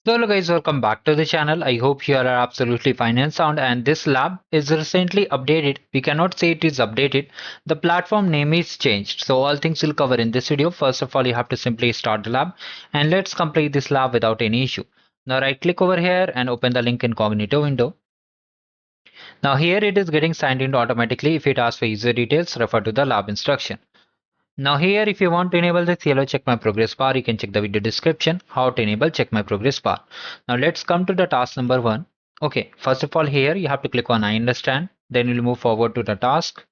So hello guys, welcome back to the channel. I hope you all are absolutely fine and sound, and this lab is recently updated. We cannot say it is updated. The platform name is changed. So all things will cover in this video. First of all, you have to simply start the lab and let's complete this lab without any issue. Now right click over here and open the link incognito window. Now here it is getting signed in automatically. If it asks for user details, refer to the lab instruction. Now here if you want to enable this yellow check my progress bar, you can check the video description how to enable check my progress bar. Now let's come to the task number 1. Okay, first of all here you have to click on I understand, then you'll move forward to the task.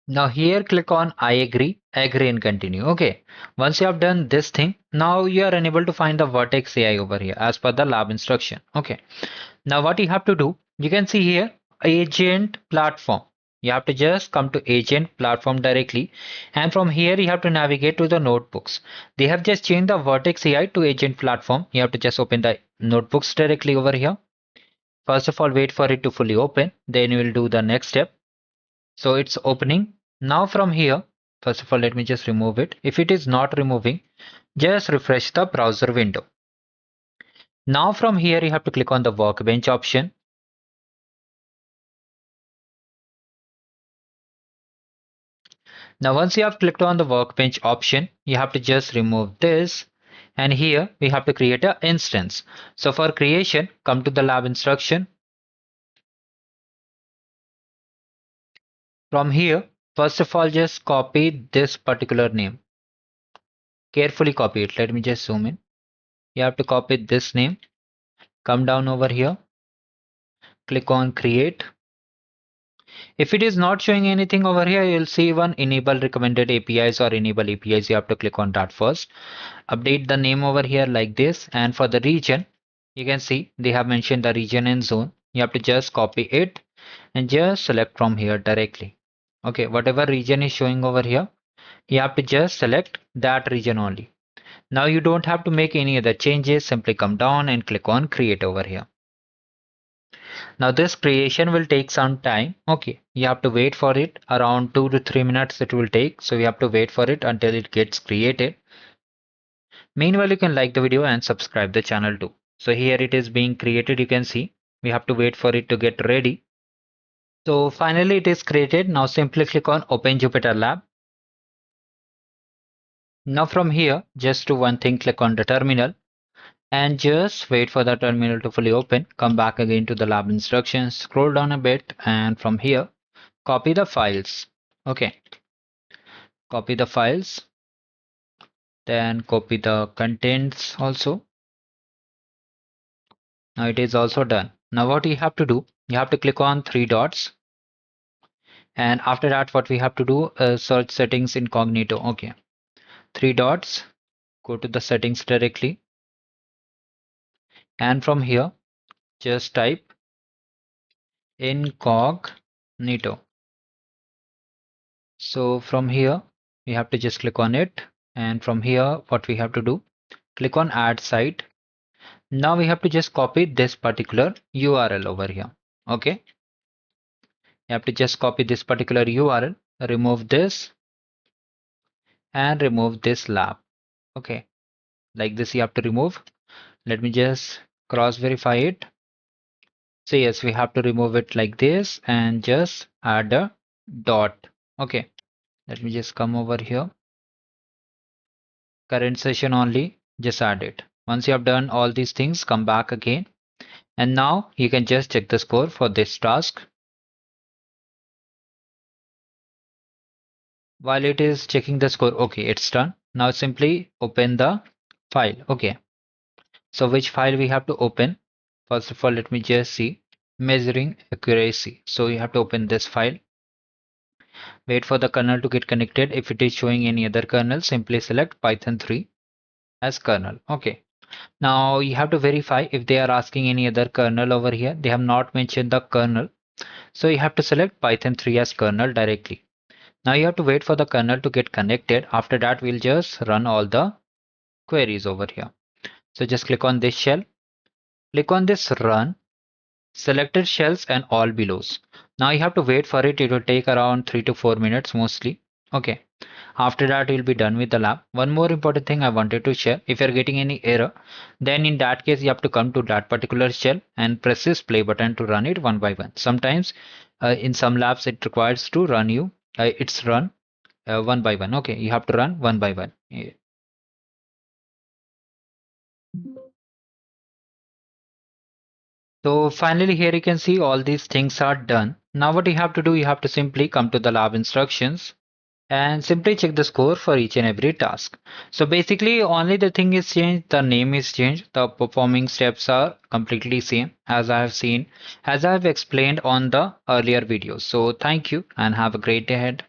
Now here click on I agree and continue. Okay, once you have done this thing, now you are unable to find the vertex AI over here as per the lab instruction. Okay, now what you have to do, you can see here agent platform. You have to just come to agent platform directly, and from here you have to navigate to the notebooks. They have just changed the vertex AI to agent platform. You have to just open the notebooks directly over here. First of all, wait for it to fully open, then you will do the next step. So it's opening. Now from here, first of all, let me just remove it. If it is not removing, just refresh the browser window. Now from here you have to click on the workbench option. Now once you have clicked on the workbench option, you have to just remove this, and here we have to create an instance. So for creation, come to the lab instruction. From here, first of all, just copy this particular name. Carefully copy it. Let me just zoom in. You have to copy this name. Come down over here. Click on create. If it is not showing anything over here, you'll see one enable recommended APIs or enable APIs. You have to click on that first. Update the name over here like this, and for the region, you can see they have mentioned the region and zone. You have to just copy it and just select from here directly. Okay, whatever region is showing over here, you have to just select that region only. Now you don't have to make any other changes. Simply come down and click on create over here. Now this creation will take some time. Okay, you have to wait for it around 2 to 3 minutes it will take. So you have to wait for it until it gets created. Meanwhile, you can like the video and subscribe the channel too. So here it is being created. You can see we have to wait for it to get ready. So finally it is created. Now simply click on open Jupyter Lab. Now from here, just do one thing, click on the terminal and just wait for the terminal to fully open. Come back again to the lab instructions, scroll down a bit, and from here copy the files. Okay, copy the files, then copy the contents also. Now it is also done. Now what you have to do, you have to click on three dots, and after that what we have to do is search settings incognito. Okay, three dots, go to the settings directly, and from here just type incognito. So from here we have to just click on it, and from here what we have to do, click on add site. Now we have to just copy this particular URL over here. Okay, you have to just copy this particular URL, remove this and remove this lab. Okay, like this you have to remove. Let me just cross verify it. So yes, we have to remove it like this and just add a dot. Okay, let me just come over here, current session only, just add it. Once you have done all these things, come back again, and now you can just check the score for this task. While it is checking the score, okay, it's done. Now simply open the file. Okay, so which file we have to open? First of all, let me just see measuring accuracy. So you have to open this file. Wait for the kernel to get connected. If it is showing any other kernel, simply select Python 3 as kernel. Okay, now you have to verify if they are asking any other kernel over here. They have not mentioned the kernel, so you have to select Python 3 as kernel directly. Now you have to wait for the kernel to get connected. After that, we'll just run all the queries over here. So just click on this shell, click on this run, selected shells and all belows. Now you have to wait for it. It will take around 3 to 4 minutes mostly. Okay, After that, you'll be done with the lab. One more important thing I wanted to share, if you're getting any error, then in that case, you have to come to that particular shell and press this play button to run it one by one. Sometimes in some labs, it requires to run you, it's run one by one. Okay, you have to run one by one. Yeah. So finally here you can see all these things are done. Now what you have to do, you have to simply come to the lab instructions and simply check the score for each and every task. So basically only the thing is changed, the name is changed, the performing steps are completely same as I have seen, as I have explained on the earlier videos. So thank you and have a great day ahead.